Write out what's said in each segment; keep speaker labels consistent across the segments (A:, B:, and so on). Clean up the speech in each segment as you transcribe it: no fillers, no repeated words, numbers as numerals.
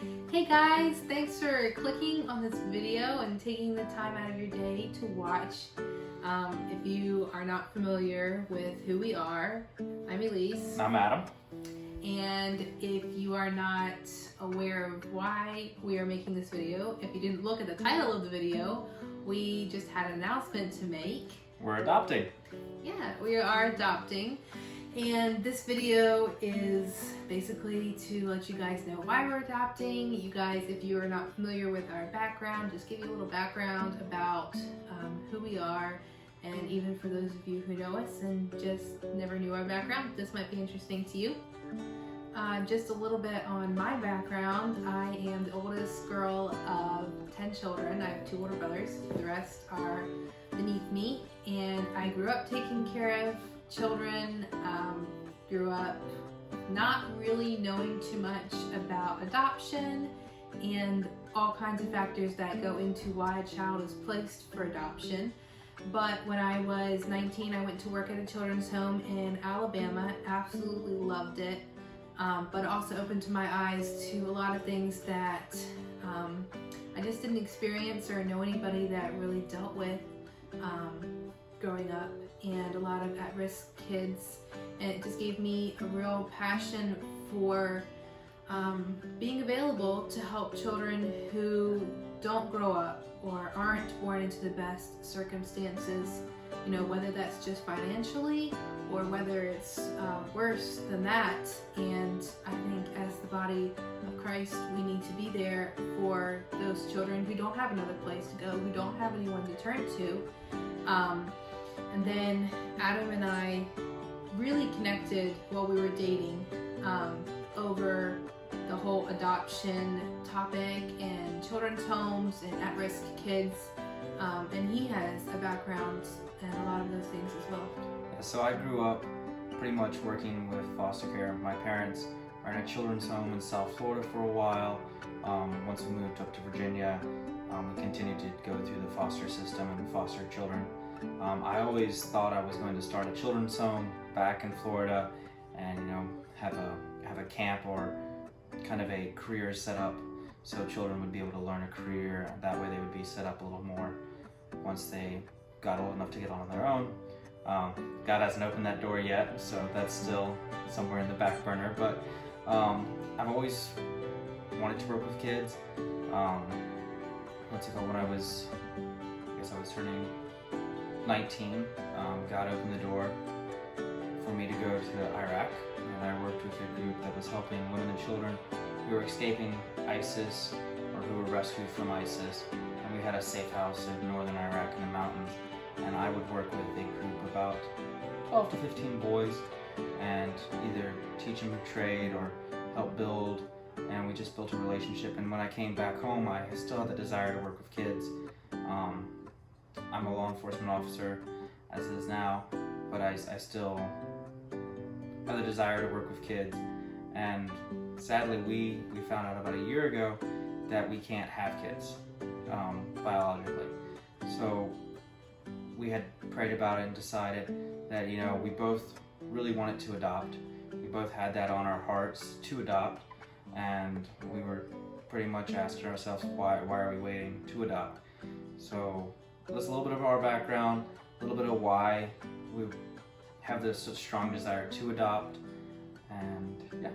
A: Hey guys, thanks for clicking on this video and taking the time out of your day to watch. If you are not familiar with who we are, I'm Elise.
B: I'm Adam.
A: And if you are not aware of why we are making this video, if you didn't look at the title of the video, we just had an announcement to make.
B: We're adopting.
A: Yeah, we are adopting. And this video is basically to let you guys know why we're adopting. You guys, if you are not familiar with our background, just give you a little background about who we are. And even for those of you who know us and just never knew our background, this might be interesting to you. Just a little bit on my background. I am the oldest girl of 10 children. I have 2 older brothers. The rest are beneath me. And I grew up taking care of children, grew up not really knowing too much about adoption and all kinds of factors that go into why a child is placed for adoption. But when I was 19, I went to work at a children's home in Alabama. Absolutely loved it, but also opened to my eyes to a lot of things that I just didn't experience or know anybody that really dealt with growing up, and a lot of at-risk kids. And it just gave me a real passion for being available to help children who don't grow up or aren't born into the best circumstances, you know, whether that's just financially or whether it's worse than that. And I think as the body of Christ, we need to be there for those children who don't have another place to go, who don't have anyone to turn to. And then Adam and I really connected while we were dating over the whole adoption topic and children's homes and at-risk kids. And he has a background in a lot of those things as well.
B: So I grew up pretty much working with foster care. My parents are in a children's home in South Florida for a while. Once we moved up to Virginia, we continued to go through the foster system and foster children. I always thought I was going to start a children's home back in Florida and, you know, have a camp or kind of a career set up so children would be able to learn a career. That way they would be set up a little more once they got old enough to get on their own. God hasn't opened that door yet, so that's still somewhere in the back burner. But I've always wanted to work with kids. When I was turning 19, God opened the door for me to go to Iraq, and I worked with a group that was helping women and children who were escaping ISIS or who were rescued from ISIS. And we had a safe house in northern Iraq in the mountains, and I would work with a group of about 12 to 15 boys and either teach them a trade or help build, and we just built a relationship. And when I came back home, I still had the desire to work with kids. I'm a law enforcement officer, as is now, but I still have the desire to work with kids. And sadly, we found out about a year ago that we can't have kids biologically. So we had prayed about it and decided that, you know, we both really wanted to adopt. We both had that on our hearts to adopt, and we were pretty much asking ourselves, why are we waiting to adopt? So that's a little bit of our background, a little bit of why we have this strong desire to adopt, and yeah.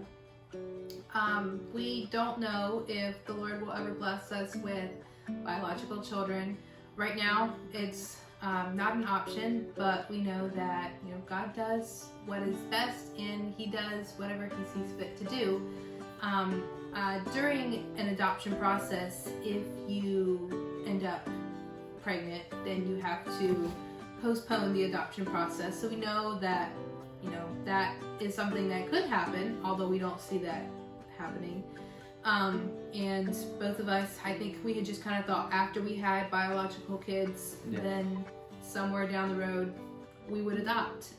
A: We don't know if the Lord will ever bless us with biological children. Right now, it's not an option, but we know that, you know, God does what is best, and He does whatever He sees fit to do. During an adoption process, if you end up pregnant, then you have to postpone the adoption process. So we know that, you know, that is something that could happen, although we don't see that happening. And both of us, I think we had just kind of thought after we had biological kids, then somewhere down the road we would adopt.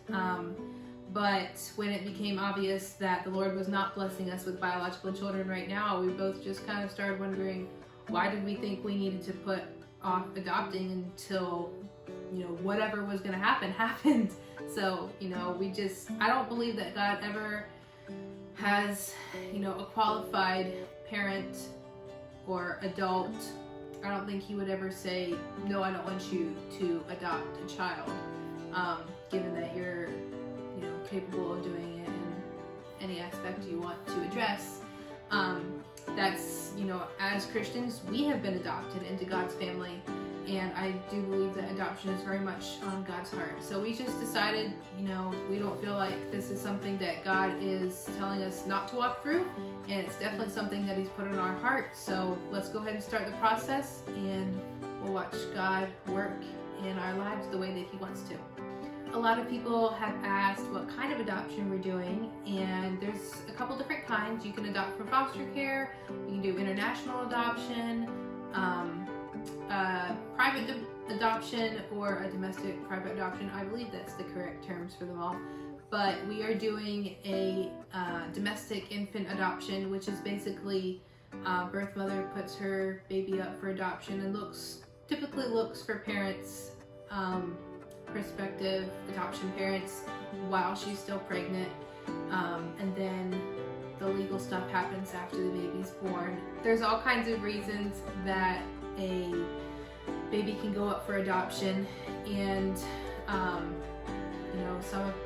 A: But when it became obvious that the Lord was not blessing us with biological children right now, we both just kind of started wondering, why did we think we needed to put off adopting until, you know, whatever was going to happen happened. So, you know, I don't believe that God ever has, you know, a qualified parent or adult. I don't think he would ever say, no, I don't want you to adopt a child, given that you're, capable of doing it in any aspect you want to address. That's, as Christians, we have been adopted into God's family, and I do believe that adoption is very much on God's heart. So we just decided, we don't feel like this is something that God is telling us not to walk through, and it's definitely something that He's put in our heart. So let's go ahead and start the process, and we'll watch God work in our lives the way that He wants to. A lot of people have asked what kind of adoption we're doing, and there's a couple different kinds. You can adopt from foster care, you can do international adoption, private adoption, or a domestic private adoption. I believe that's the correct terms for them all. But we are doing a domestic infant adoption, which is basically birth mother puts her baby up for adoption and typically looks for parents, prospective adoption parents, while she's still pregnant, and then the legal stuff happens after the baby's born. There's all kinds of reasons that a baby can go up for adoption, and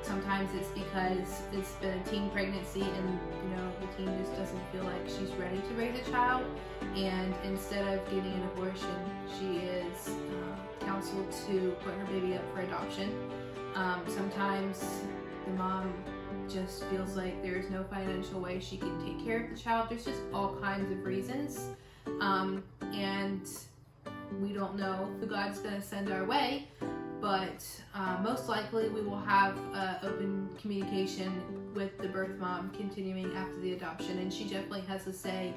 A: sometimes it's because it's been a teen pregnancy and the teen just doesn't feel like she's ready to raise a child, and instead of getting an abortion, she is counseled to put her baby up for adoption. Sometimes the mom just feels like there's no financial way she can take care of the child. There's just all kinds of reasons, and we don't know who God's going to send our way, but most likely we will have open communication with the birth mom continuing after the adoption, and she definitely has a say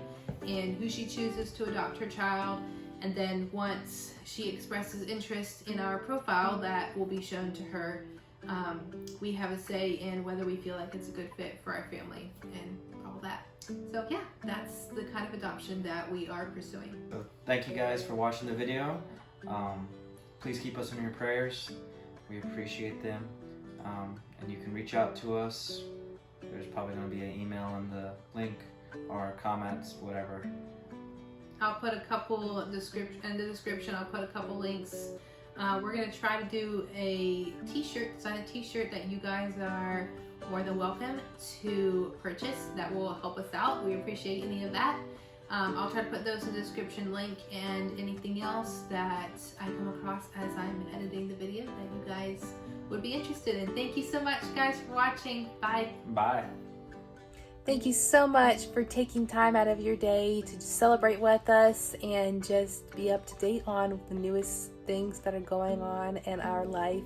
A: in who she chooses to adopt her child. And then once she expresses interest in our profile that will be shown to her, we have a say in whether we feel like it's a good fit for our family and all that. So yeah, that's the kind of adoption that we are pursuing.
B: So thank you guys for watching the video. Please keep us in your prayers. We appreciate them. And you can reach out to us. There's probably going to be an email in the link or comments, whatever.
A: I'll put a couple in the description. I'll put a couple links. We're going to try to do a sign a t-shirt that you guys are more than welcome to purchase. That will help us out. We appreciate any of that. I'll try to put those in the description link, and anything else that I come across as I'm editing the video that you guys would be interested in. Thank you so much, guys, for watching. Bye.
B: Bye.
C: Thank you so much for taking time out of your day to celebrate with us and just be up to date on the newest things that are going on in our life.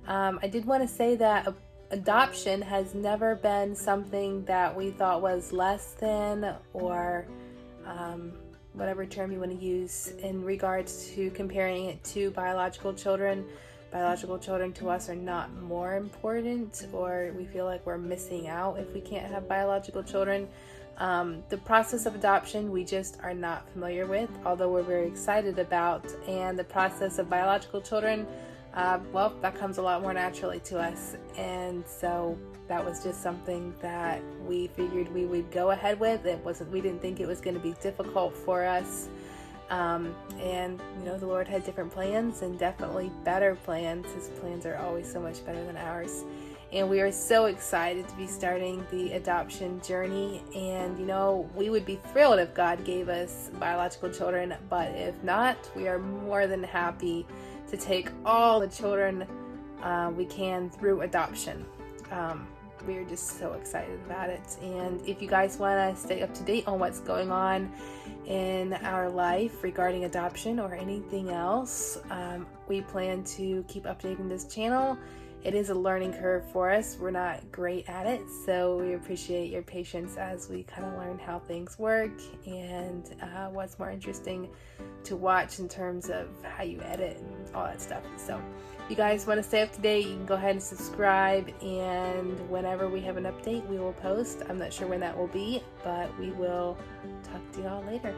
C: I did want to say that adoption has never been something that we thought was less than, or whatever term you want to use in regards to comparing it to biological children. Biological children to us are not more important, or we feel like we're missing out if we can't have biological children. The process of adoption we just are not familiar with, although we're very excited about, and the process of biological children, well, that comes a lot more naturally to us, and so that was just something that we figured we would go ahead with. We didn't think it was going to be difficult for us. And the Lord had different plans, and definitely better plans. His plans are always so much better than ours. And we are so excited to be starting the adoption journey. And we would be thrilled if God gave us biological children, but if not, we are more than happy to take all the children we can through adoption. We are just so excited about it. And if you guys want to stay up to date on what's going on in our life regarding adoption or anything else, we plan to keep updating this channel. It is a learning curve for us. We're not great at it, so we appreciate your patience as we kind of learn how things work and what's more interesting to watch in terms of how you edit and all that stuff. So if you guys want to stay up to date, you can go ahead and subscribe, and whenever we have an update, we will post. I'm not sure when that will be, but we will talk to y'all later.